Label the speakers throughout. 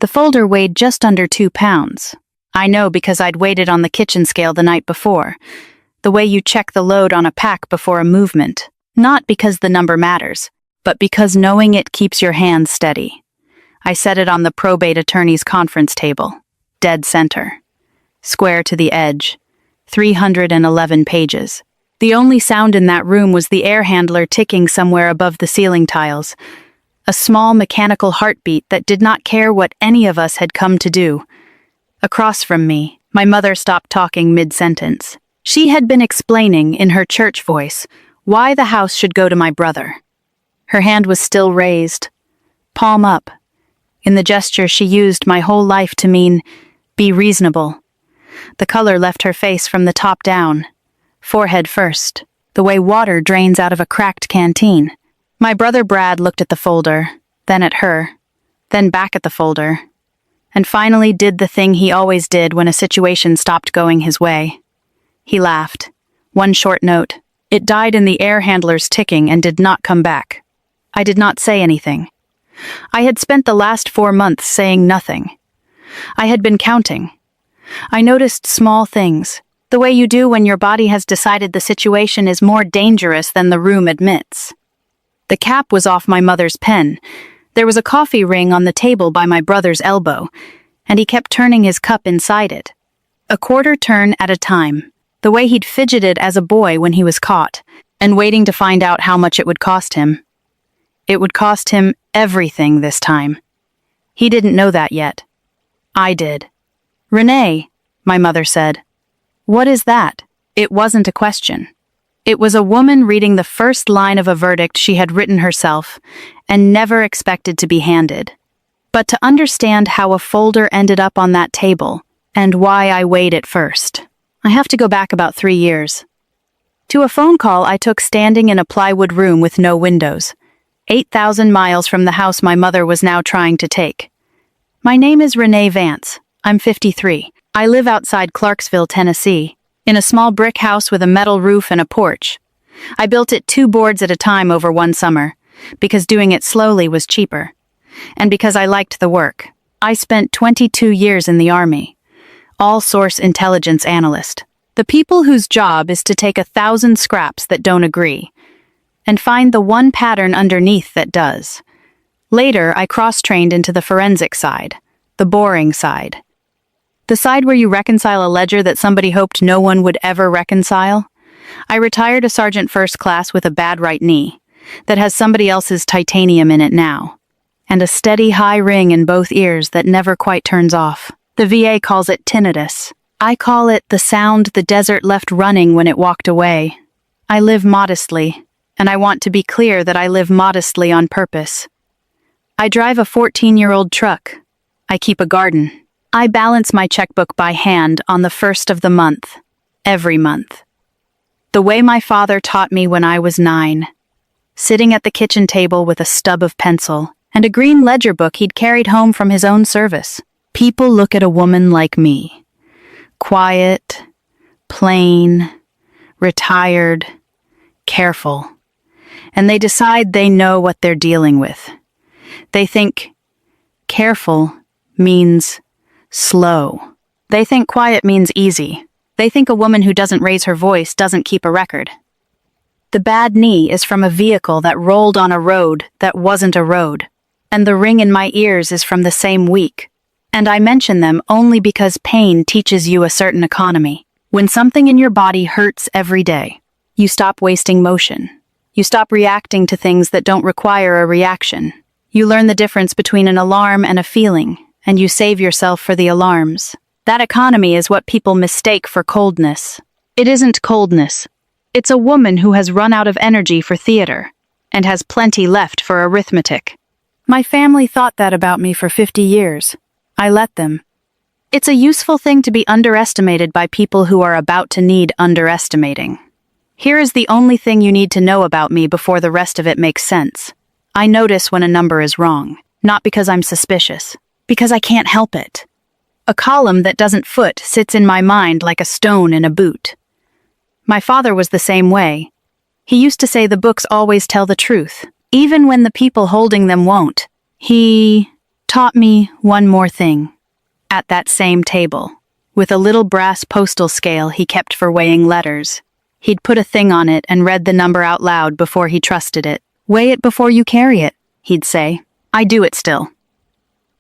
Speaker 1: The folder weighed just under 2 pounds. I know because I'd weighed it on the kitchen scale the night before, the way you check the load on a pack before a movement, not because the number matters, but because knowing it keeps your hands steady. I set it on the probate attorney's conference table, dead center, square to the edge, 311 pages. The only sound in that room was the air handler ticking somewhere above the ceiling tiles, a small mechanical heartbeat that did not care what any of us had come to do. Across from me, my mother stopped talking mid-sentence. She had been explaining, in her church voice, why the house should go to my brother. Her hand was still raised, palm up. In the gesture she used my whole life to mean, be reasonable. The color left her face from the top down, forehead first, the way water drains out of a cracked canteen. My brother Brad looked at the folder, then at her, then back at the folder, and finally did the thing he always did when a situation stopped going his way. He laughed. One short note. It died in the air handler's ticking and did not come back. I did not say anything. I had spent the last 4 months saying nothing. I had been counting. I noticed small things, the way you do when your body has decided the situation is more dangerous than the room admits. The cap was off my mother's pen. There was a coffee ring on the table by my brother's elbow, and he kept turning his cup inside it. A quarter turn at a time, the way he'd fidgeted as a boy when he was caught, and waiting to find out how much it would cost him. It would cost him everything this time. He didn't know that yet. I did. "Renee," my mother said. "What is that?" It wasn't a question. It was a woman reading the first line of a verdict she had written herself and never expected to be handed. But to understand how a folder ended up on that table, and why I weighed it first, I have to go back about 3 years. To a phone call I took standing in a plywood room with no windows, 8,000 miles from the house my mother was now trying to take. "My name is Renee Vance. I'm 53. I live outside Clarksville, Tennessee, in a small brick house with a metal roof and a porch. I built it 2 boards at a time over one summer, because doing it slowly was cheaper. And because I liked the work. I spent 22 years in the Army. All-source intelligence analyst. The people whose job is to take 1,000 scraps that don't agree, and find the one pattern underneath that does. Later, I cross-trained into the forensic side, the boring side. The side where you reconcile a ledger that somebody hoped no one would ever reconcile. I retired a sergeant first class with a bad right knee, that has somebody else's titanium in it now, and a steady high ring in both ears that never quite turns off. The VA calls it tinnitus. I call it the sound the desert left running when it walked away. I live modestly, and I want to be clear that I live modestly on purpose. I drive a 14-year-old truck. I keep a garden. I balance my checkbook by hand on the 1st of the month, every month. The way my father taught me when I was 9, sitting at the kitchen table with a stub of pencil and a green ledger book he'd carried home from his own service. People look at a woman like me, quiet, plain, retired, careful, and they decide they know what they're dealing with. They think careful means slow. They think quiet means easy. They think a woman who doesn't raise her voice doesn't keep a record. The bad knee is from a vehicle that rolled on a road that wasn't a road, and the ring in my ears is from the same week. And I mention them only because pain teaches you a certain economy. When something in your body hurts every day, you stop wasting motion. You stop reacting to things that don't require a reaction. You learn the difference between an alarm and a feeling, and you save yourself for the alarms. That economy is what people mistake for coldness. It isn't coldness. It's a woman who has run out of energy for theater, and has plenty left for arithmetic. My family thought that about me for 50 years. I let them. It's a useful thing to be underestimated by people who are about to need underestimating. Here is the only thing you need to know about me before the rest of it makes sense. I notice when a number is wrong, not because I'm suspicious, because I can't help it. A column that doesn't foot sits in my mind like a stone in a boot. My father was the same way. He used to say the books always tell the truth, even when the people holding them won't. He taught me one more thing. At that same table, with a little brass postal scale he kept for weighing letters, he'd put a thing on it and read the number out loud before he trusted it. "Weigh it before you carry it," he'd say. I do it still.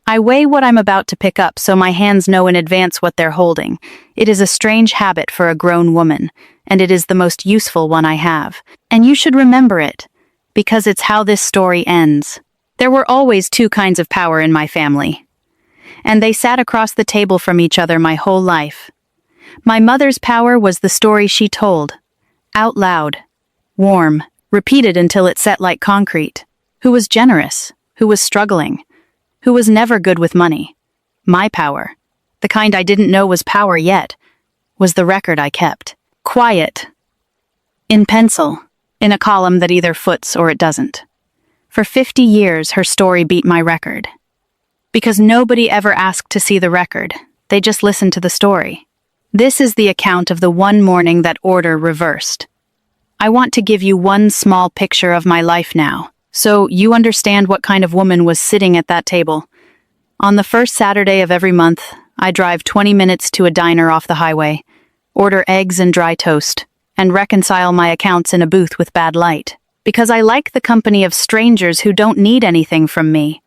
Speaker 1: I weigh what I'm about to pick up so my hands know in advance what they're holding. It is a strange habit for a grown woman, and it is the most useful one I have. And you should remember it, because it's how this story ends. There were always two kinds of power in my family, and they sat across the table from each other my whole life. My mother's power was the story she told, out loud, warm, repeated until it set like concrete. Who was generous, who was struggling, who was never good with money. My power, the kind I didn't know was power yet, was the record I kept. Quiet. In pencil, in a column that either foots or it doesn't. For 50 years, her story beat my record. Because nobody ever asked to see the record, they just listened to the story. This is the account of the one morning that order reversed. I want to give you one small picture of my life now, so you understand what kind of woman was sitting at that table. On the first Saturday of every month, I drive 20 minutes to a diner off the highway, order eggs and dry toast, and reconcile my accounts in a booth with bad light, because I like the company of strangers who don't need anything from me.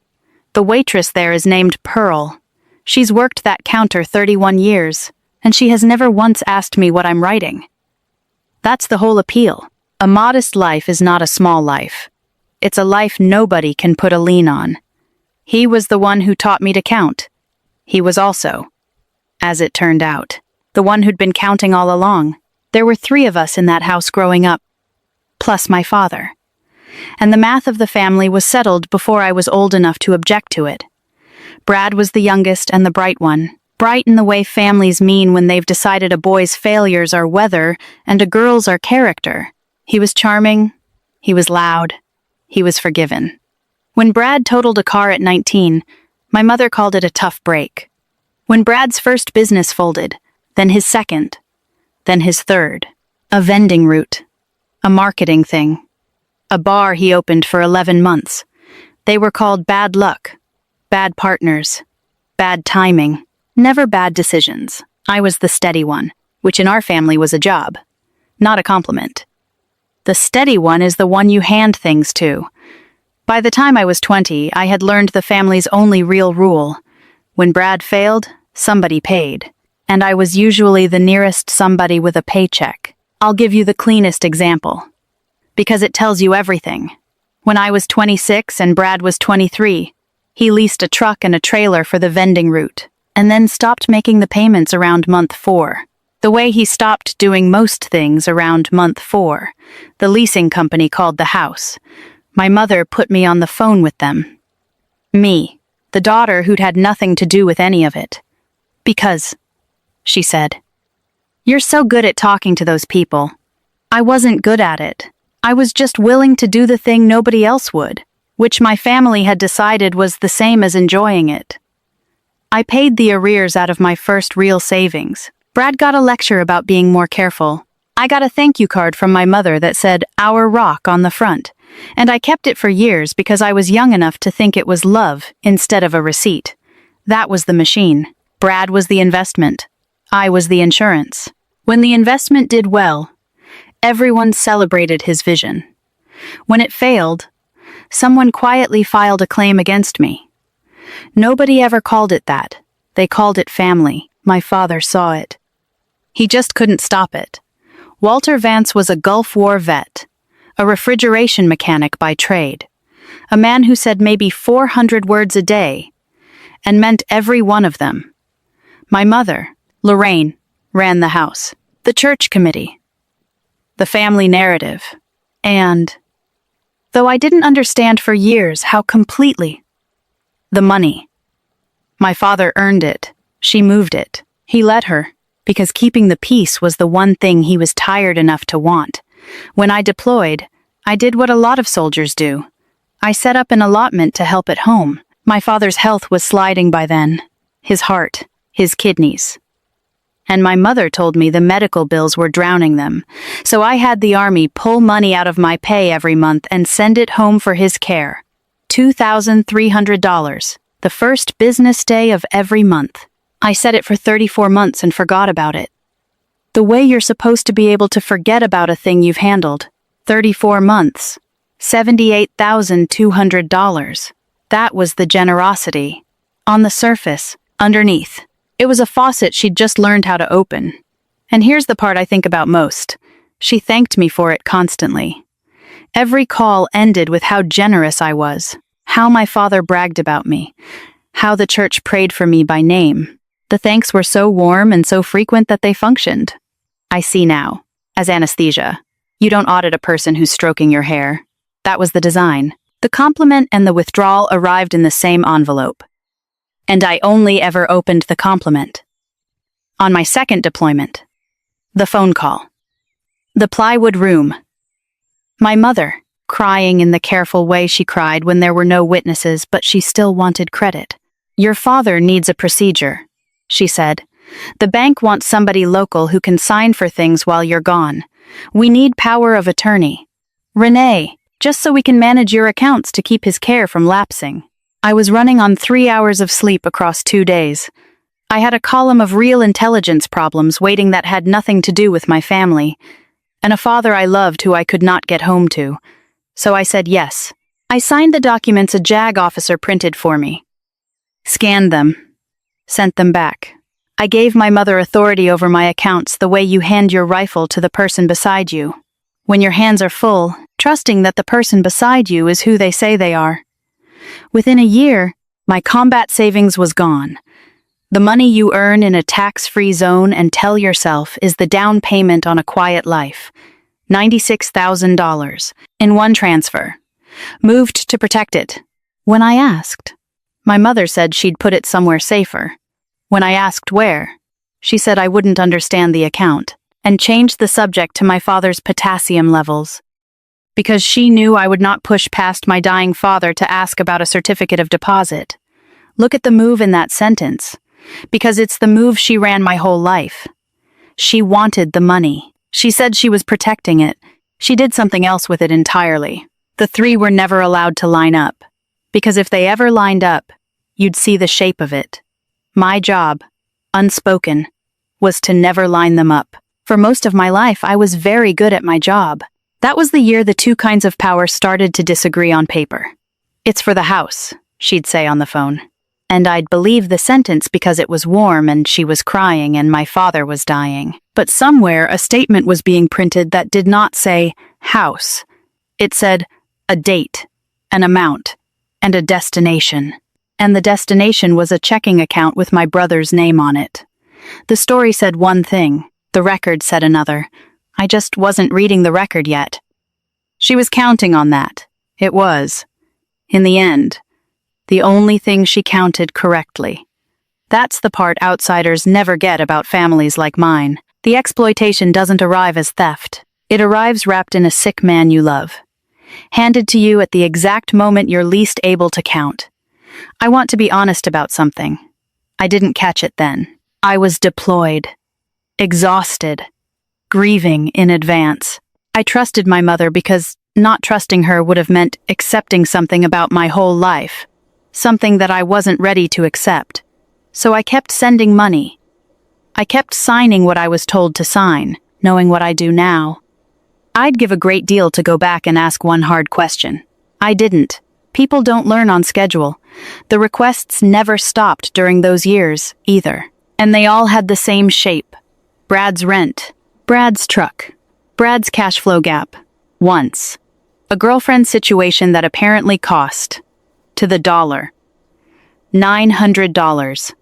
Speaker 1: The waitress there is named Pearl. She's worked that counter 31 years, and she has never once asked me what I'm writing. That's the whole appeal. A modest life is not a small life. It's a life nobody can put a lien on. He was the one who taught me to count. He was also, as it turned out, the one who'd been counting all along. There were 3 of us in that house growing up, plus my father. And the math of the family was settled before I was old enough to object to it. Brad was the youngest and the bright one. Bright in the way families mean when they've decided a boy's failures are weather and a girl's are character. He was charming. He was loud. He was forgiven. When Brad totaled a car at 19, my mother called it a tough break. When Brad's first business folded, then his second, then his third, a vending route, a marketing thing, a bar he opened for 11 months. They were called bad luck, bad partners, bad timing, never bad decisions. I was the steady one, which in our family was a job, not a compliment. The steady one is the one you hand things to. By the time I was 20, I had learned the family's only real rule. When Brad failed, somebody paid, and I was usually the nearest somebody with a paycheck. I'll give you the cleanest example, because it tells you everything. When I was 26 and Brad was 23, he leased a truck and a trailer for the vending route, and then stopped making the payments around month 4. The way he stopped doing most things around month 4, the leasing company called the house. My mother put me on the phone with them. Me, the daughter who'd had nothing to do with any of it. Because, she said, "You're so good at talking to those people." I wasn't good at it. I was just willing to do the thing nobody else would, which my family had decided was the same as enjoying it. I paid the arrears out of my first real savings. Brad got a lecture about being more careful. I got a thank you card from my mother that said "Our Rock" on the front, and I kept it for years because I was young enough to think it was love instead of a receipt. That was the machine. Brad was the investment. I was the insurance. When the investment did well, everyone celebrated his vision. When it failed, someone quietly filed a claim against me. Nobody ever called it that. They called it family. My father saw it. He just couldn't stop it. Walter Vance was a Gulf War vet, a refrigeration mechanic by trade, a man who said maybe 400 words a day, and meant every one of them. My mother, Lorraine, ran the house, the church committee, the family narrative, and, though I didn't understand for years how completely, the money. My father earned it. She moved it. He let her, because keeping the peace was the one thing he was tired enough to want. When I deployed, I did what a lot of soldiers do. I set up an allotment to help at home. My father's health was sliding by then. His heart, his kidneys. And my mother told me the medical bills were drowning them, so I had the army pull money out of my pay every month and send it home for his care. $2,300. The first business day of every month. I said it for 34 months and forgot about it. The way you're supposed to be able to forget about a thing you've handled. 34 months. $78,200. That was the generosity. On the surface, underneath, it was a faucet she'd just learned how to open. And here's the part I think about most. She thanked me for it constantly. Every call ended with how generous I was, how my father bragged about me, how the church prayed for me by name. The thanks were so warm and so frequent that they functioned. I see now, as anesthesia. You don't audit a person who's stroking your hair. That was the design. The compliment and the withdrawal arrived in the same envelope. And I only ever opened the compliment. On my second deployment, the phone call. The plywood room. My mother, crying in the careful way she cried when there were no witnesses, but she still wanted credit. Your father needs a procedure, she said. The bank wants somebody local who can sign for things while you're gone. We need power of attorney. Renee, just so we can manage your accounts to keep his care from lapsing. I was running on 3 hours of sleep across 2 days. I had a column of real intelligence problems waiting that had nothing to do with my family, and a father I loved who I could not get home to. So I said yes. I signed the documents a JAG officer printed for me. Scanned them. Sent them back. I gave my mother authority over my accounts the way you hand your rifle to the person beside you. When your hands are full, trusting that the person beside you is who they say they are. Within a year, my combat savings was gone. The money you earn in a tax-free zone and tell yourself is the down payment on a quiet life. $96,000 in one transfer. Moved to protect it. When I asked, my mother said she'd put it somewhere safer. When I asked where, she said I wouldn't understand the account, and changed the subject to my father's potassium levels. Because she knew I would not push past my dying father to ask about a certificate of deposit. Look at the move in that sentence. Because it's the move she ran my whole life. She wanted the money. She said she was protecting it. She did something else with it entirely. The three were never allowed to line up. Because if they ever lined up, you'd see the shape of it. My job, unspoken, was to never line them up. For most of my life, I was very good at my job. That was the year the two kinds of power started to disagree on paper. It's for the house, she'd say on the phone. And I'd believe the sentence because it was warm and she was crying and my father was dying. But somewhere a statement was being printed that did not say house. It said a date, an amount, and a destination. And the destination was a checking account with my brother's name on it. The story said one thing, the record said another. I just wasn't reading the record yet. She was counting on that. It was, in the end, the only thing she counted correctly. That's the part outsiders never get about families like mine. The exploitation doesn't arrive as theft. It arrives wrapped in a sick man you love. Handed to you at the exact moment you're least able to count. I want to be honest about something. I didn't catch it then. I was deployed. Exhausted. Grieving in advance. I trusted my mother because not trusting her would have meant accepting something about my whole life. Something that I wasn't ready to accept. So I kept sending money. I kept signing what I was told to sign, knowing what I do now. I'd give a great deal to go back and ask one hard question. I didn't. People don't learn on schedule. The requests never stopped during those years, either. And they all had the same shape. Brad's rent. Brad's truck. Brad's cash flow gap. Once. A girlfriend situation that apparently cost, to the dollar, $900.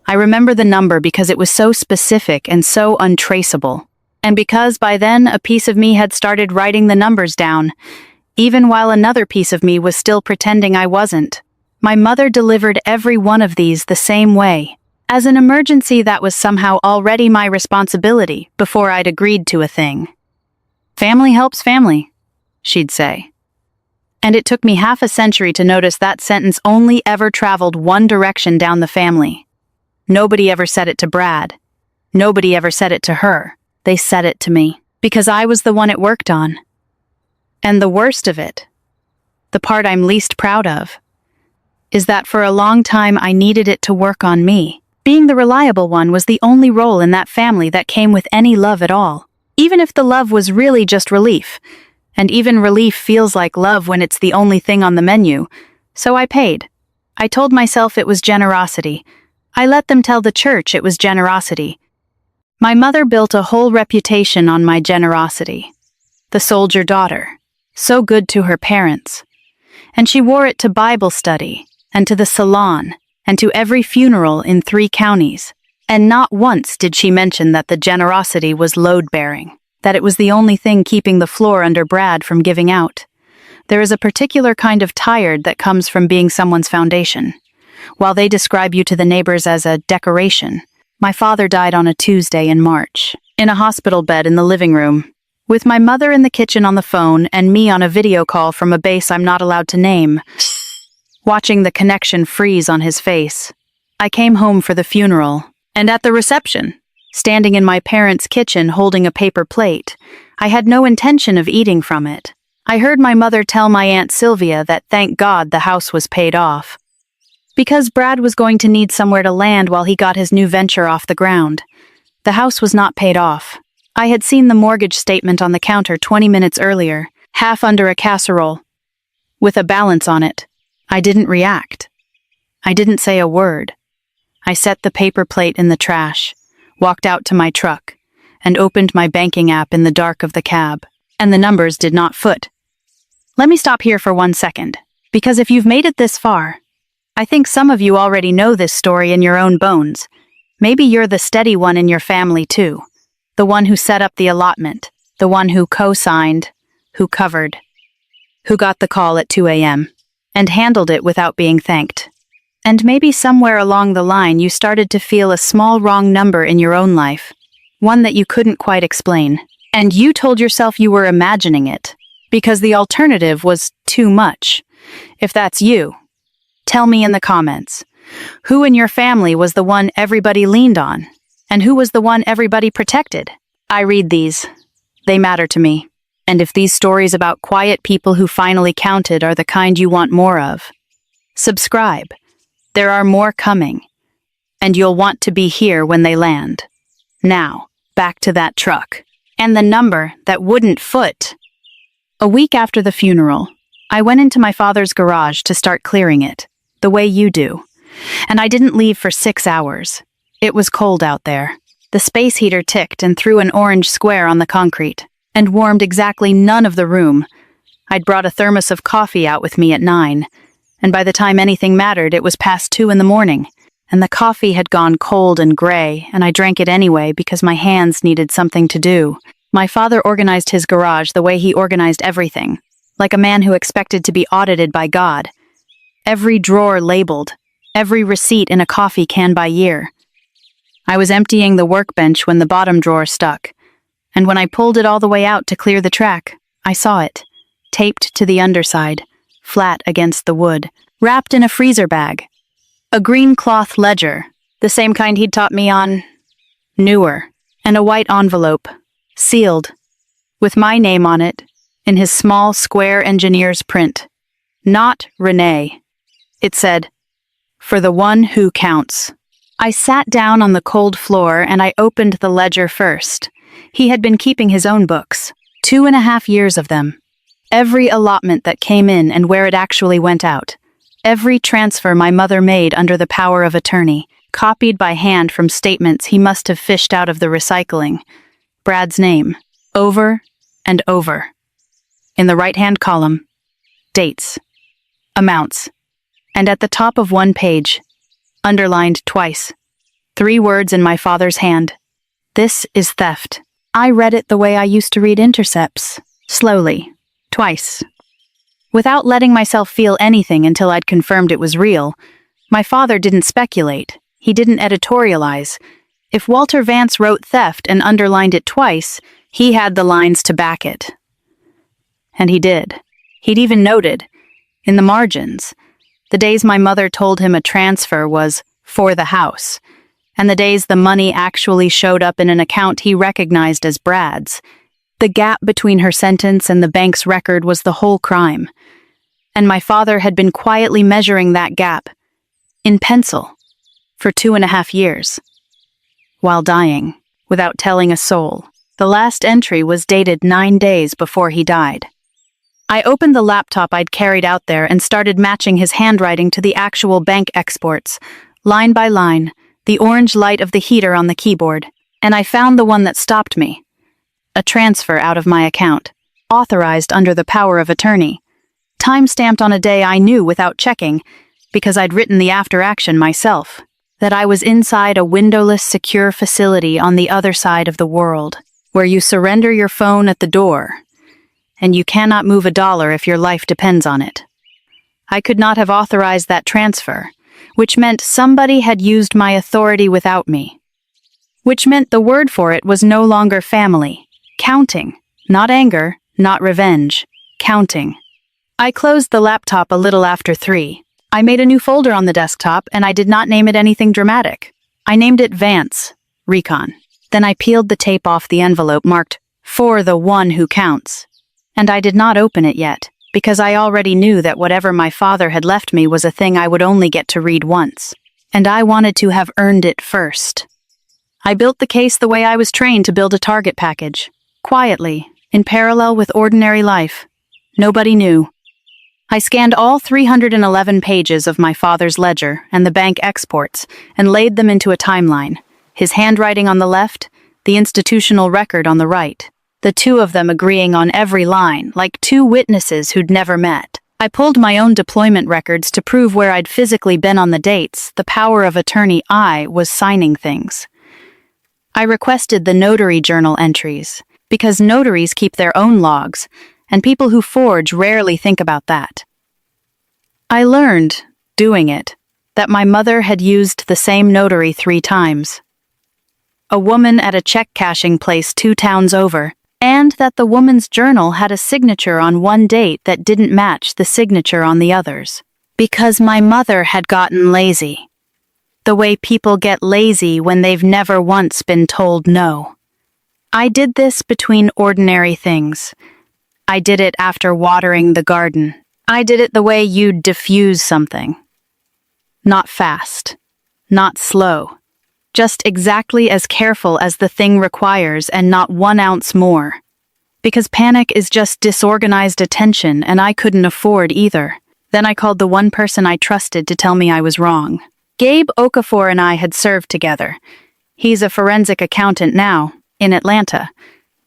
Speaker 1: I remember the number because it was so specific and so untraceable. And because by then a piece of me had started writing the numbers down, even while another piece of me was still pretending I wasn't. My mother delivered every one of these the same way, as an emergency that was somehow already my responsibility before I'd agreed to a thing. Family helps family, she'd say. And it took me half a century to notice that sentence only ever traveled one direction down the family. Nobody ever said it to Brad. Nobody ever said it to her. They said it to me, because I was the one it worked on. And the worst of it, the part I'm least proud of, is that for a long time I needed it to work on me. Being the reliable one was the only role in that family that came with any love at all. Even if the love was really just relief. And even relief feels like love when it's the only thing on the menu. So I paid. I told myself it was generosity. I let them tell the church it was generosity. My mother built a whole reputation on my generosity. The soldier daughter. So good to her parents. And she wore it to Bible study, and to the salon, and to every funeral in 3 counties. And not once did she mention that the generosity was load-bearing, that it was the only thing keeping the floor under Brad from giving out. There is a particular kind of tired that comes from being someone's foundation. While they describe you to the neighbors as a decoration, my father died on a Tuesday in March, in a hospital bed in the living room, with my mother in the kitchen on the phone and me on a video call from a base I'm not allowed to name, watching the connection freeze on his face. I came home for the funeral, and at the reception, standing in my parents' kitchen holding a paper plate, I had no intention of eating from it. I heard my mother tell my Aunt Sylvia that thank God the house was paid off. Because Brad was going to need somewhere to land while he got his new venture off the ground. The house was not paid off. I had seen the mortgage statement on the counter 20 minutes earlier, half under a casserole, with a balance on it. I didn't react. I didn't say a word. I set the paper plate in the trash, walked out to my truck, and opened my banking app in the dark of the cab, and the numbers did not foot. Let me stop here for 1 second, because if you've made it this far, I think some of you already know this story in your own bones. Maybe you're the steady one in your family too. The one who set up the allotment, the one who co-signed, who covered, who got the call at 2 a.m., and handled it without being thanked. And maybe somewhere along the line you started to feel a small wrong number in your own life, one that you couldn't quite explain, and you told yourself you were imagining it, because the alternative was too much. If that's you, tell me in the comments. Who in your family was the one everybody leaned on? And who was the one everybody protected? I read these. They matter to me. And if these stories about quiet people who finally counted are the kind you want more of, subscribe. There are more coming. And you'll want to be here when they land. Now, back to that truck. And the number that wouldn't foot. A week after the funeral, I went into my father's garage to start clearing it, the way you do. And I didn't leave for 6 hours. It was cold out there. The space heater ticked and threw an orange square on the concrete, and warmed exactly none of the room. I'd brought a thermos of coffee out with me at 9, and by the time anything mattered, it was past 2 in the morning, and the coffee had gone cold and gray, and I drank it anyway because my hands needed something to do. My father organized his garage the way he organized everything, like a man who expected to be audited by God. Every drawer labeled, every receipt in a coffee can by year. I was emptying the workbench when the bottom drawer stuck, and when I pulled it all the way out to clear the track, I saw it, taped to the underside, flat against the wood, wrapped in a freezer bag. A green cloth ledger, the same kind he'd taught me on, newer, and a white envelope, sealed, with my name on it, in his small square engineer's print. Not Renee. It said, "For the one who counts." I sat down on the cold floor and I opened the ledger first. He had been keeping his own books, 2.5 years of them. Every allotment that came in and where it actually went out. Every transfer my mother made under the power of attorney, copied by hand from statements he must have fished out of the recycling. Brad's name, over and over. In the right-hand column, dates, amounts, and at the top of one page, underlined twice, 3 words in my father's hand. This is theft. I read it the way I used to read intercepts, slowly, twice. Without letting myself feel anything until I'd confirmed it was real, my father didn't speculate. He didn't editorialize. If Walter Vance wrote theft and underlined it twice, he had the lines to back it. And he did. He'd even noted, in the margins, the days my mother told him a transfer was for the house, and the days the money actually showed up in an account he recognized as Brad's. The gap between her sentence and the bank's record was the whole crime. and my father had been quietly measuring that gap, in pencil, for 2.5 years, while dying, without telling a soul. The last entry was dated 9 days before he died. I opened the laptop I'd carried out there and started matching his handwriting to the actual bank exports, line by line, the orange light of the heater on the keyboard, and I found the one that stopped me. A transfer out of my account, authorized under the power of attorney, time-stamped on a day I knew without checking, because I'd written the after-action myself, that I was inside a windowless, secure facility on the other side of the world, where you surrender your phone at the door, and you cannot move a dollar if your life depends on it. I could not have authorized that transfer, which meant somebody had used my authority without me, which meant the word for it was no longer family, counting, not anger, not revenge, counting. I closed the laptop a little after 3. I made a new folder on the desktop, and I did not name it anything dramatic. I named it Vance, Recon. Then I peeled the tape off the envelope marked, "For the one who counts." And I did not open it yet, because I already knew that whatever my father had left me was a thing I would only get to read once, and I wanted to have earned it first. I built the case the way I was trained to build a target package, quietly, in parallel with ordinary life. Nobody knew. I scanned all 311 pages of my father's ledger and the bank exports and laid them into a timeline, his handwriting on the left, the institutional record on the right, the two of them agreeing on every line, like two witnesses who'd never met. I pulled my own deployment records to prove where I'd physically been on the dates, the power of attorney I was signing things. I requested the notary journal entries, because notaries keep their own logs, and people who forge rarely think about that. I learned, doing it, that my mother had used the same notary 3 times. A woman at a check-cashing place 2 towns over, and that the woman's journal had a signature on one date that didn't match the signature on the others. Because my mother had gotten lazy. The way people get lazy when they've never once been told no. I did this between ordinary things. I did it after watering the garden. I did it the way you'd diffuse something. Not fast. Not slow. Just exactly as careful as the thing requires and not 1 ounce more. Because panic is just disorganized attention and I couldn't afford either. Then I called the one person I trusted to tell me I was wrong. Gabe Okafor and I had served together. He's a forensic accountant now, in Atlanta,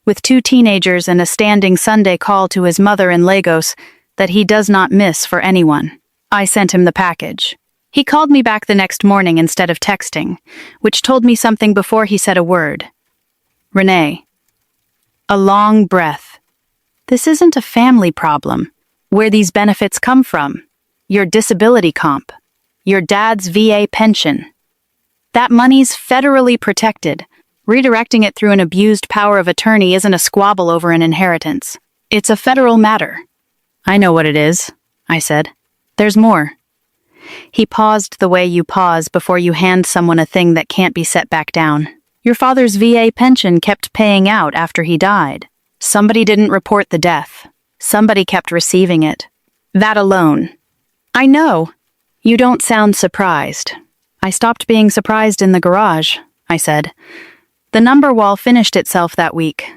Speaker 1: with 2 teenagers and a standing Sunday call to his mother in Lagos that he does not miss for anyone. I sent him the package. He called me back the next morning instead of texting, which told me something before he said a word. Renee. A long breath. This isn't a family problem. Where these benefits come from. Your disability comp. Your dad's VA pension. That money's federally protected. Redirecting it through an abused power of attorney isn't a squabble over an inheritance. It's a federal matter. I know what it is, I said. There's more. He paused the way you pause before you hand someone a thing that can't be set back down. Your father's VA pension kept paying out after he died. Somebody didn't report the death. Somebody kept receiving it. That alone. I know. You don't sound surprised. I stopped being surprised in the garage, I said. The number wall finished itself that week.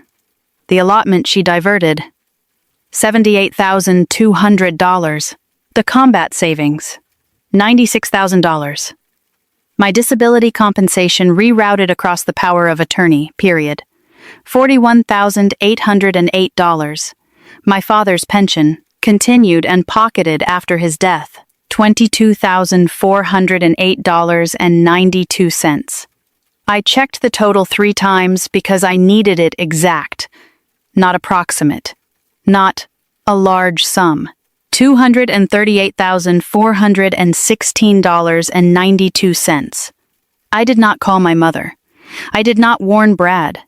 Speaker 1: The allotment she diverted. $78,200. The combat savings. $96,000. My disability compensation rerouted across the power of attorney, period. $41,808. My father's pension, continued and pocketed after his death. $22,408.92. I checked the total 3 times because I needed it exact, not approximate, not a large sum. $238,416.92. I did not call my mother. I did not warn Brad.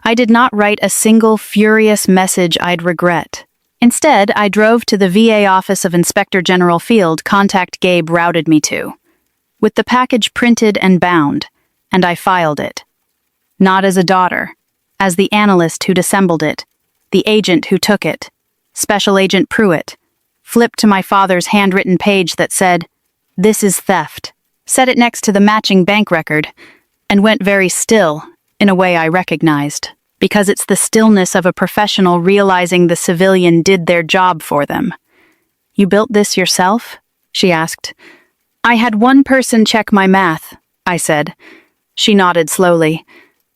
Speaker 1: I did not write a single furious message I'd regret. Instead, I drove to the VA office of Inspector General Field contact Gabe routed me to, with the package printed and bound, and I filed it. Not as a daughter, as the analyst who'd assembled it, the agent who took it, Special Agent Pruitt, flipped to my father's handwritten page that said, "This is theft," set it next to the matching bank record, and went very still, in a way I recognized, because it's the stillness of a professional realizing the civilian did their job for them. "You built this yourself?" she asked. "I had one person check my math," I said. She nodded slowly.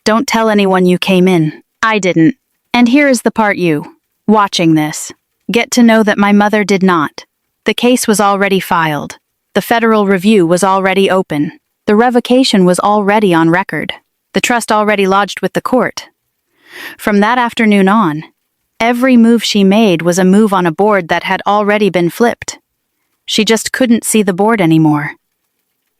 Speaker 1: "Don't tell anyone you came in." I didn't. And here is the part you, watching this, get to know that my mother did not. The case was already filed. The federal review was already open. The revocation was already on record. The trust already lodged with the court. From that afternoon on, every move she made was a move on a board that had already been flipped. She just couldn't see the board anymore.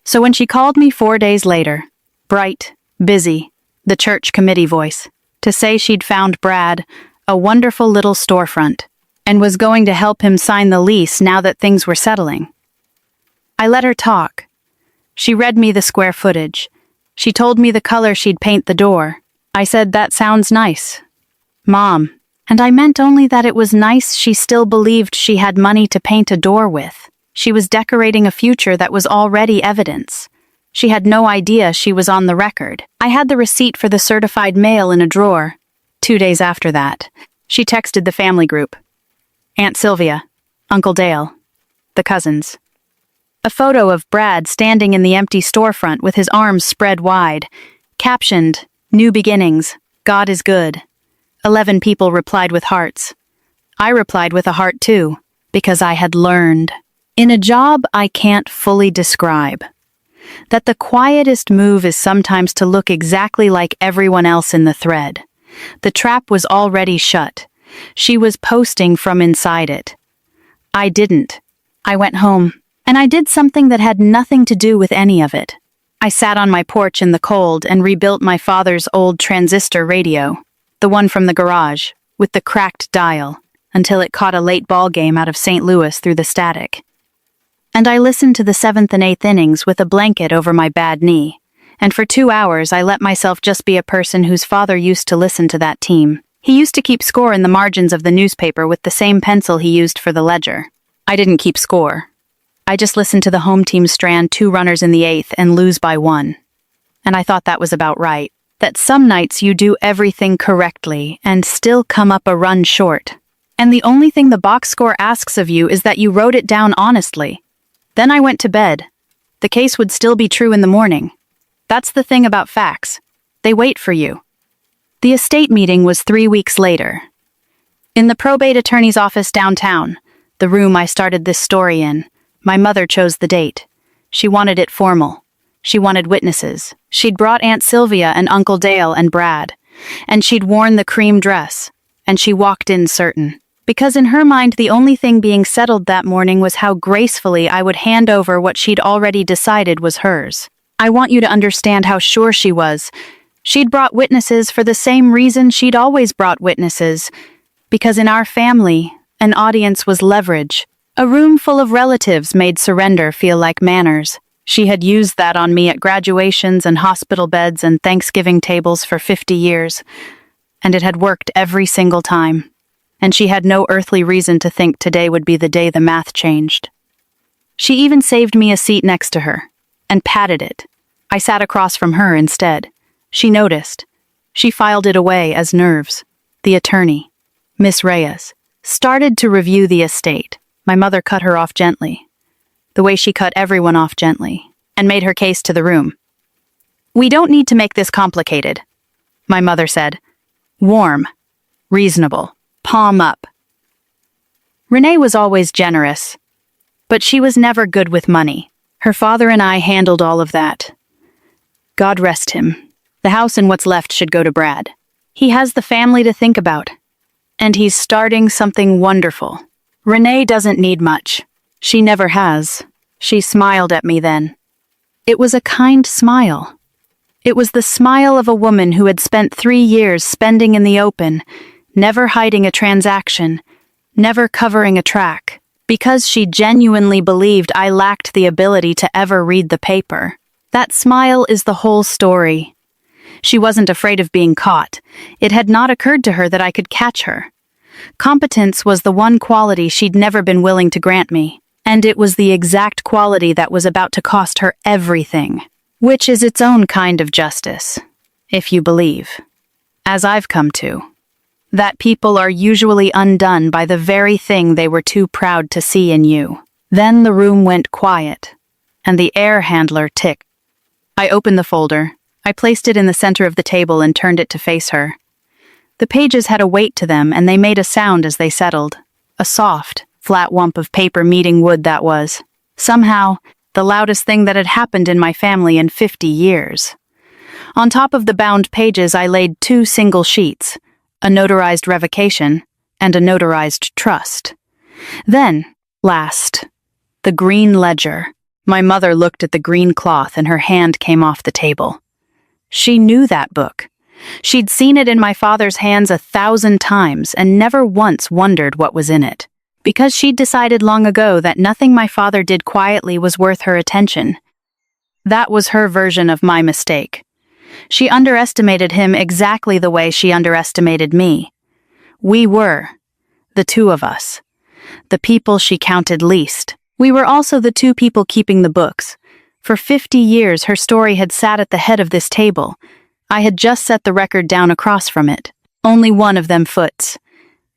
Speaker 1: So when she called me 4 days later, bright, busy, the church committee voice, to say she'd found Brad a wonderful little storefront and was going to help him sign the lease now that things were settling, I let her talk. She read me the square footage. She told me the color she'd paint the door. I said, "That sounds nice, Mom." And I meant only that it was nice she still believed she had money to paint a door with. She was decorating a future that was already evidence. She had no idea she was on the record. I had the receipt for the certified mail in a drawer. 2 days after that, she texted the family group. Aunt Sylvia, Uncle Dale, the cousins. A photo of Brad standing in the empty storefront with his arms spread wide, captioned, "New beginnings, God is good." 11 people replied with hearts. I replied with a heart too, because I had learned, in a job I can't fully describe, that the quietest move is sometimes to look exactly like everyone else in the thread. The trap was already shut. She was posting from inside it. I didn't. I went home, and I did something that had nothing to do with any of it. I sat on my porch in the cold and rebuilt my father's old transistor radio, the one from the garage, with the cracked dial, until it caught a late ball game out of St. Louis through the static. And I listened to the 7th and 8th innings with a blanket over my bad knee, and for 2 hours I let myself just be a person whose father used to listen to that team. He used to keep score in the margins of the newspaper with the same pencil he used for the ledger. I didn't keep score. I just listened to the home team strand 2 runners in the 8th and lose by 1. And I thought that was about right. That some nights you do everything correctly and still come up a run short. And the only thing the box score asks of you is that you wrote it down honestly. Then I went to bed. The case would still be true in the morning. That's the thing about facts. They wait for you. The estate meeting was 3 weeks later. In the probate attorney's office downtown, the room I started this story in, my mother chose the date. She wanted it formal. She wanted witnesses. She'd brought Aunt Sylvia and Uncle Dale and Brad, and she'd worn the cream dress, and she walked in certain. Because in her mind the only thing being settled that morning was how gracefully I would hand over what she'd already decided was hers. I want you to understand how sure she was. She'd brought witnesses for the same reason she'd always brought witnesses. Because in our family, an audience was leverage. A room full of relatives made surrender feel like manners. She had used that on me at graduations and hospital beds and Thanksgiving tables for 50 years. And it had worked every single time. And she had no earthly reason to think today would be the day the math changed. She even saved me a seat next to her, and patted it. I sat across from her instead. She noticed. She filed it away as nerves. The attorney, Miss Reyes, started to review the estate. My mother cut her off gently, the way she cut everyone off gently, and made her case to the room. "We don't need to make this complicated," my mother said. "Warm, reasonable. Palm up." Renee was always generous, but she was never good with money. Her father and I handled all of that. God rest him. The house and what's left should go to Brad. He has the family to think about, and he's starting something wonderful. Renee doesn't need much. She never has. She smiled at me then. It was a kind smile. It was the smile of a woman who had spent 3 years spending in the open, never hiding a transaction, never covering a track, because she genuinely believed I lacked the ability to ever read the paper. That smile is the whole story. She wasn't afraid of being caught. It had not occurred to her that I could catch her. Competence was the one quality she'd never been willing to grant me, and it was the exact quality that was about to cost her everything, which is its own kind of justice, if you believe, as I've come to, that people are usually undone by the very thing they were too proud to see in you. Then the room went quiet, and the air handler ticked. I opened the folder. I placed it in the center of the table and turned it to face her. The pages had a weight to them, and they made a sound as they settled. A soft, flat whump of paper meeting wood, that was. Somehow, the loudest thing that had happened in my family in 50 years. On top of the bound pages, I laid 2 single sheets, a notarized revocation and a notarized trust. Then, last, the green ledger. My mother looked at the green cloth and her hand came off the table. She knew that book. She'd seen it in my father's hands 1,000 times and never once wondered what was in it, because she'd decided long ago that nothing my father did quietly was worth her attention. That was her version of my mistake. She underestimated him exactly the way she underestimated me. We were, the two of us, the people she counted least. We were also the 2 people keeping the books. For 50 years her story had sat at the head of this table. I had just set the record down across from it. Only one of them foots.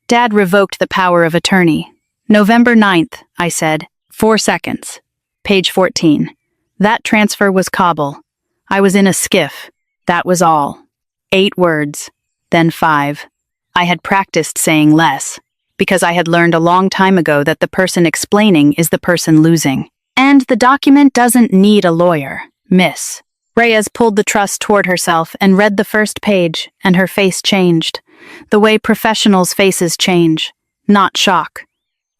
Speaker 1: Dad revoked the power of attorney. November 9th, I said. 4 seconds. Page 14. That transfer was Kabul. I was in a skiff. That was all. 8 words. Then 5. I had practiced saying less, because I had learned a long time ago that the person explaining is the person losing. And the document doesn't need a lawyer, miss. Reyes pulled the trust toward herself and read the first page, and her face changed. The way professionals' faces change. Not shock.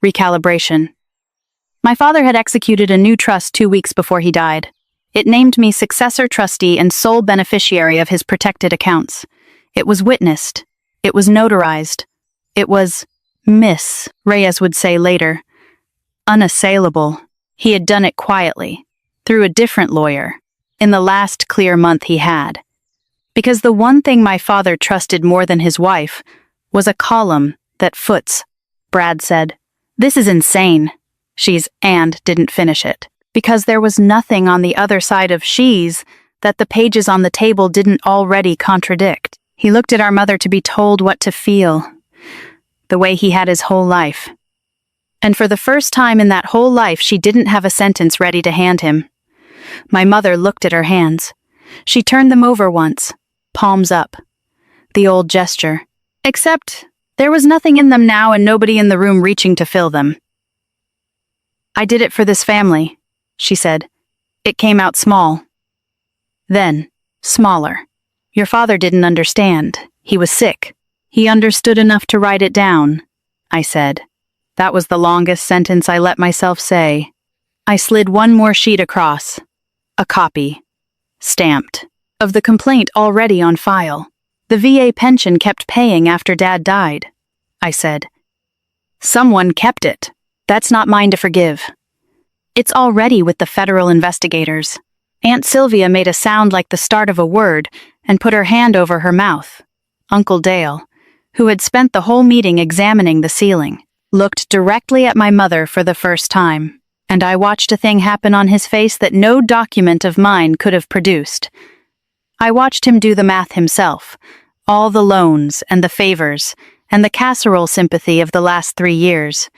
Speaker 1: Recalibration. My father had executed a new trust 2 weeks before he died. It named me successor trustee and sole beneficiary of his protected accounts. It was witnessed. It was notarized. It was, Miss, Reyes would say later, unassailable. He had done it quietly, through a different lawyer, in the last clear month he had. Because the one thing my father trusted more than his wife was a column that foots. Brad said, "This is insane." She's and didn't finish it, because there was nothing on the other side of she's that the pages on the table didn't already contradict. He looked at our mother to be told what to feel, the way he had his whole life. And for the first time in that whole life, she didn't have a sentence ready to hand him. My mother looked at her hands. She turned them over once, palms up. The old gesture. Except, there was nothing in them now and nobody in the room reaching to fill them. "I did it for this family," she said. "It came out small. Then, smaller. Your father didn't understand. He was sick. He understood enough to write it down," I said. That was the longest sentence I let myself say. I slid one more sheet across. A copy. Stamped. Of the complaint already on file. The VA pension kept paying after Dad died, I said. "Someone kept it. That's not mine to forgive. It's already with the federal investigators." Aunt Sylvia made a sound like the start of a word and put her hand over her mouth. Uncle Dale, who had spent the whole meeting examining the ceiling, looked directly at my mother for the first time, and I watched a thing happen on his face that no document of mine could have produced. I watched him do the math himself, all the loans and the favors and the casserole sympathy of the last 3 years,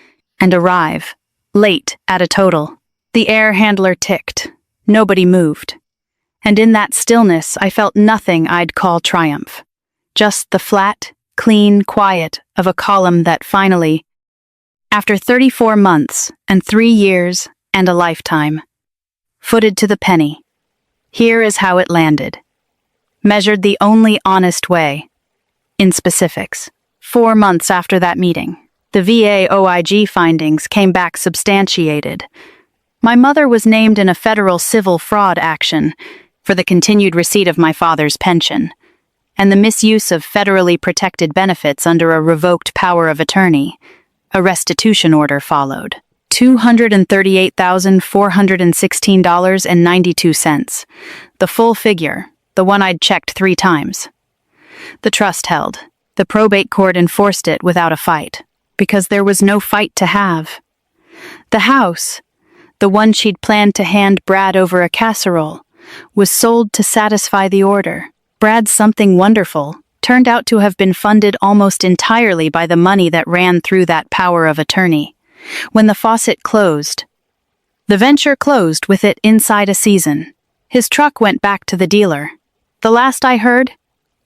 Speaker 1: and arrive, late at a total. The air handler ticked. Nobody moved. And in that stillness, I felt nothing I'd call triumph. Just the flat, clean quiet of a column that finally, after 34 months and 3 years and a lifetime, footed to the penny. Here is how it landed. Measured the only honest way. In specifics. 4 months after that meeting, the VA OIG findings came back substantiated. My mother was named in a federal civil fraud action for the continued receipt of my father's pension, and the misuse of federally protected benefits under a revoked power of attorney. A restitution order followed. $238,416.92. The full figure, the one I'd checked 3 times. The trust held. The probate court enforced it without a fight, because there was no fight to have. The house, the one she'd planned to hand Brad over a casserole, was sold to satisfy the order. Brad's something wonderful turned out to have been funded almost entirely by the money that ran through that power of attorney. When the faucet closed, the venture closed with it inside a season. His truck went back to the dealer. The last I heard,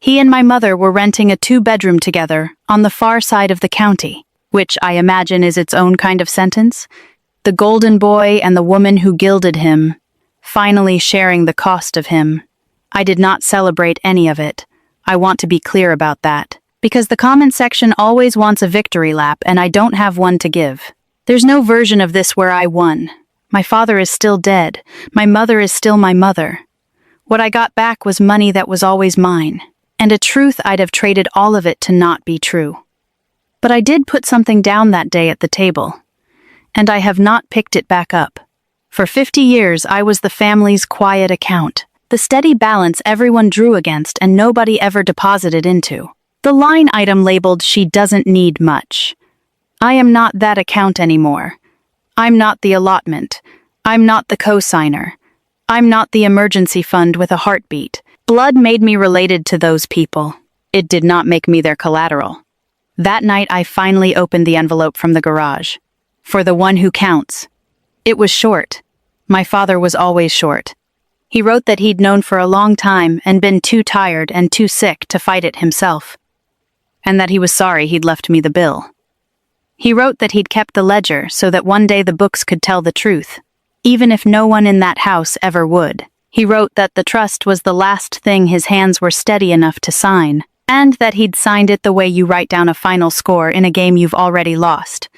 Speaker 1: he and my mother were renting a 2-bedroom together on the far side of the county, which I imagine is its own kind of sentence. The golden boy and the woman who gilded him, finally sharing the cost of him. I did not celebrate any of it. I want to be clear about that, because the comment section always wants a victory lap and I don't have one to give. There's no version of this where I won. My father is still dead. My mother is still my mother. What I got back was money that was always mine, and a truth I'd have traded all of it to not be true. But I did put something down that day at the table, and I have not picked it back up. For 50 years, I was the family's quiet account, the steady balance everyone drew against and nobody ever deposited into. The line item labeled "She doesn't need much." I am not that account anymore. I'm not the allotment. I'm not the co-signer. I'm not the emergency fund with a heartbeat. Blood made me related to those people. It did not make me their collateral. That night I finally opened the envelope from the garage. For the one who counts. It was short. My father was always short. He wrote that he'd known for a long time and been too tired and too sick to fight it himself. And that he was sorry he'd left me the bill. He wrote that he'd kept the ledger so that one day the books could tell the truth, even if no one in that house ever would. He wrote that the trust was the last thing his hands were steady enough to sign, and that he'd signed it the way you write down a final score in a game you've already lost.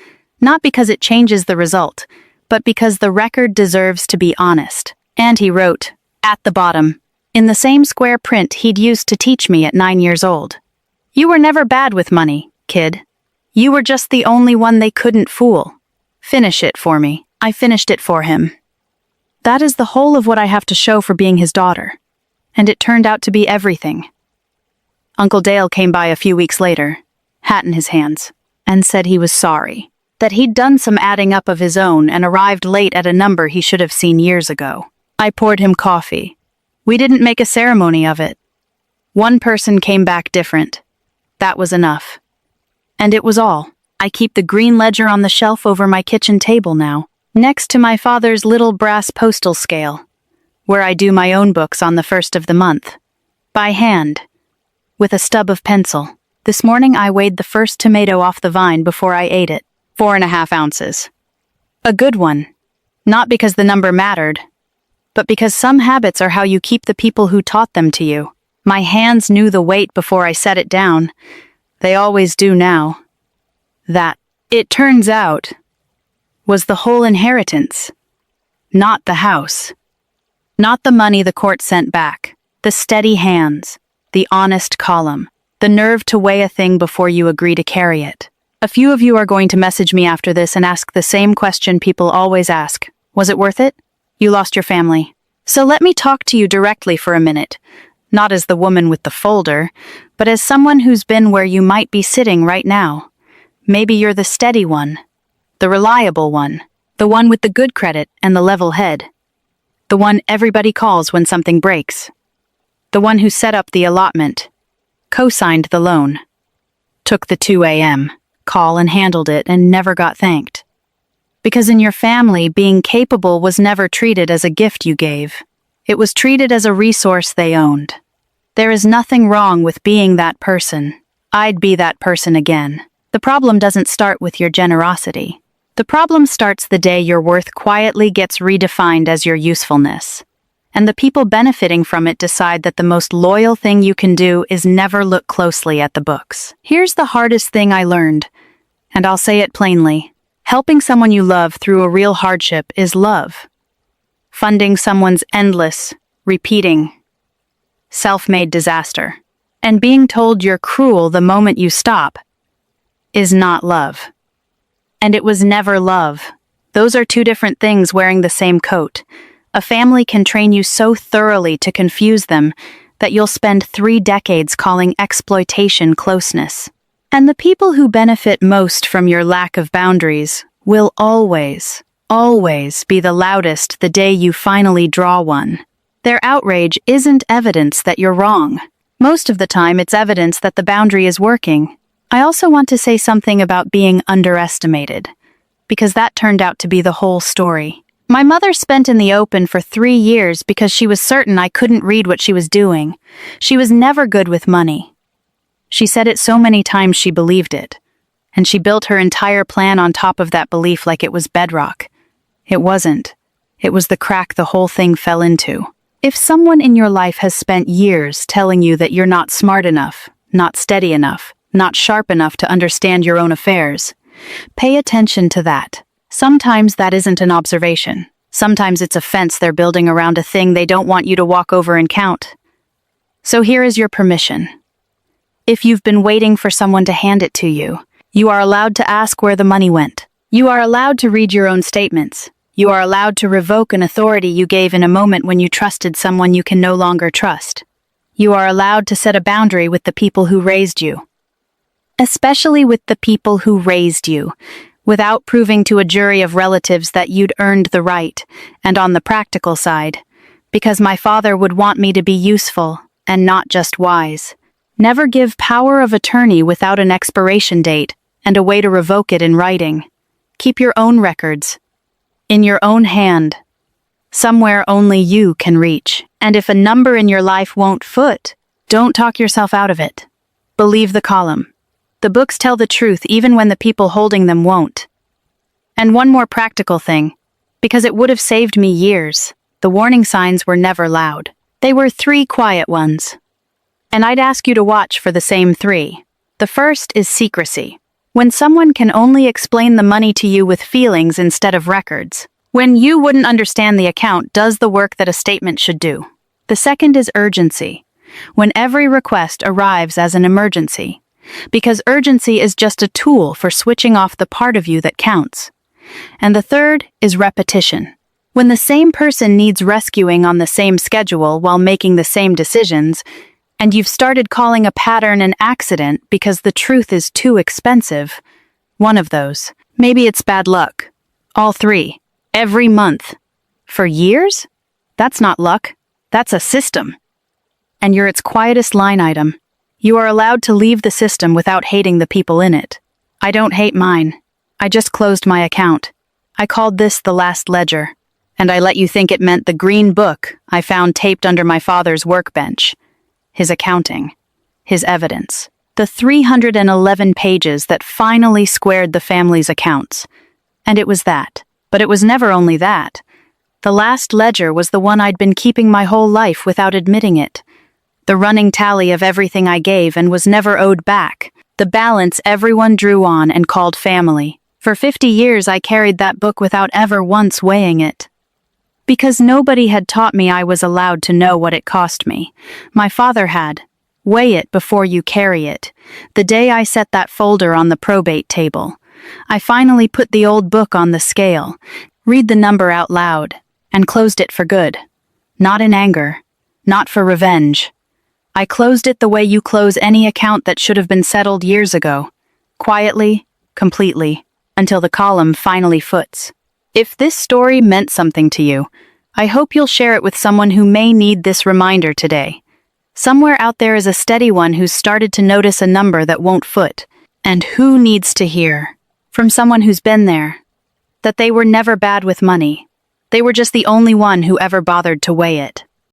Speaker 1: Not because it changes the result, but because the record deserves to be honest. And he wrote, at the bottom, in the same square print he'd used to teach me at 9 years old. "You were never bad with money, kid. You were just the only one they couldn't fool. Finish it for me." I finished it for him. That is the whole of what I have to show for being his daughter. And it turned out to be everything. Uncle Dale came by a few weeks later, hat in his hands, and said he was sorry. That he'd done some adding up of his own and arrived late at a number he should have seen years ago. I poured him coffee. We didn't make a ceremony of it. One person came back different. That was enough. And it was all. I keep the green ledger on the shelf over my kitchen table now, next to my father's little brass postal scale, where I do my own books on the 1st of the month. By hand. With a stub of pencil. This morning I weighed the first tomato off the vine before I ate it. 4.5 ounces. A good one. Not because the number mattered, but because some habits are how you keep the people who taught them to you. My hands knew the weight before I set it down. They always do now. That, it turns out, was the whole inheritance. Not the house. Not the money the court sent back. The steady hands. The honest column. The nerve to weigh a thing before you agree to carry it. A few of you are going to message me after this and ask the same question people always ask. Was it worth it? You lost your family. So let me talk to you directly for a minute. Not as the woman with the folder, but as someone who's been where you might be sitting right now. Maybe you're the steady one, the reliable one, the one with the good credit and the level head, the one everybody calls when something breaks, the one who set up the allotment, co-signed the loan, took the 2 a.m. call and handled it and never got thanked. Because in your family, being capable was never treated as a gift you gave. It was treated as a resource they owned. There is nothing wrong with being that person. I'd be that person again. The problem doesn't start with your generosity. The problem starts the day your worth quietly gets redefined as your usefulness. And the people benefiting from it decide that the most loyal thing you can do is never look closely at the books. Here's the hardest thing I learned, and I'll say it plainly. Helping someone you love through a real hardship is love. Funding someone's endless, repeating, self-made disaster, and being told you're cruel the moment you stop, is not love. And it was never love. Those are two different things wearing the same coat. A family can train you so thoroughly to confuse them that you'll spend 3 decades calling exploitation closeness. And the people who benefit most from your lack of boundaries will always be the loudest the day you finally draw one. Their outrage isn't evidence that you're wrong. Most of the time, it's evidence that the boundary is working. I also want to say something about being underestimated, because that turned out to be the whole story. My mother spent in the open for 3 years because she was certain I couldn't read what she was doing. She was never good with money. She said it so many times she believed it, and she built her entire plan on top of that belief like it was bedrock. It wasn't. It was the crack the whole thing fell into. If someone in your life has spent years telling you that you're not smart enough, not steady enough, not sharp enough to understand your own affairs, pay attention to that. Sometimes that isn't an observation. Sometimes it's a fence they're building around a thing they don't want you to walk over and count. So here is your permission. If you've been waiting for someone to hand it to you, you are allowed to ask where the money went. You are allowed to read your own statements. You are allowed to revoke an authority you gave in a moment when you trusted someone you can no longer trust. You are allowed to set a boundary with the people who raised you. Especially with the people who raised you, without proving to a jury of relatives that you'd earned the right, and on the practical side, because my father would want me to be useful and not just wise. Never give power of attorney without an expiration date and a way to revoke it in writing. Keep your own records. In your own hand. Somewhere only you can reach. And if a number in your life won't foot, don't talk yourself out of it. Believe the column. The books tell the truth even when the people holding them won't. And one more practical thing, because it would have saved me years, the warning signs were never loud. They were 3 quiet ones. And I'd ask you to watch for the same 3. The first is secrecy. When someone can only explain the money to you with feelings instead of records. When you wouldn't understand the account does the work that a statement should do. The second is urgency. When every request arrives as an emergency. Because urgency is just a tool for switching off the part of you that counts. And the third is repetition. When the same person needs rescuing on the same schedule while making the same decisions, and you've started calling a pattern an accident because the truth is too expensive. One of those. Maybe it's bad luck. All 3. Every month. For years? That's not luck. That's a system. And you're its quietest line item. You are allowed to leave the system without hating the people in it. I don't hate mine. I just closed my account. I called this the last ledger. And I let you think it meant the green book I found taped under my father's workbench. His accounting, his evidence, the 311 pages that finally squared the family's accounts. And it was that. But it was never only that. The last ledger was the one I'd been keeping my whole life without admitting it. The running tally of everything I gave and was never owed back. The balance everyone drew on and called family. For 50 years I carried that book without ever once weighing it. Because nobody had taught me I was allowed to know what it cost me. My father had. Weigh it before you carry it. The day I set that folder on the probate table, I finally put the old book on the scale, read the number out loud, and closed it for good. Not in anger. Not for revenge. I closed it the way you close any account that should have been settled years ago. Quietly, completely, until the column finally foots. If this story meant something to you, I hope you'll share it with someone who may need this reminder today. Somewhere out there is a steady one who's started to notice a number that won't foot. And who needs to hear, from someone who's been there, that they were never bad with money. They were just the only one who ever bothered to weigh it.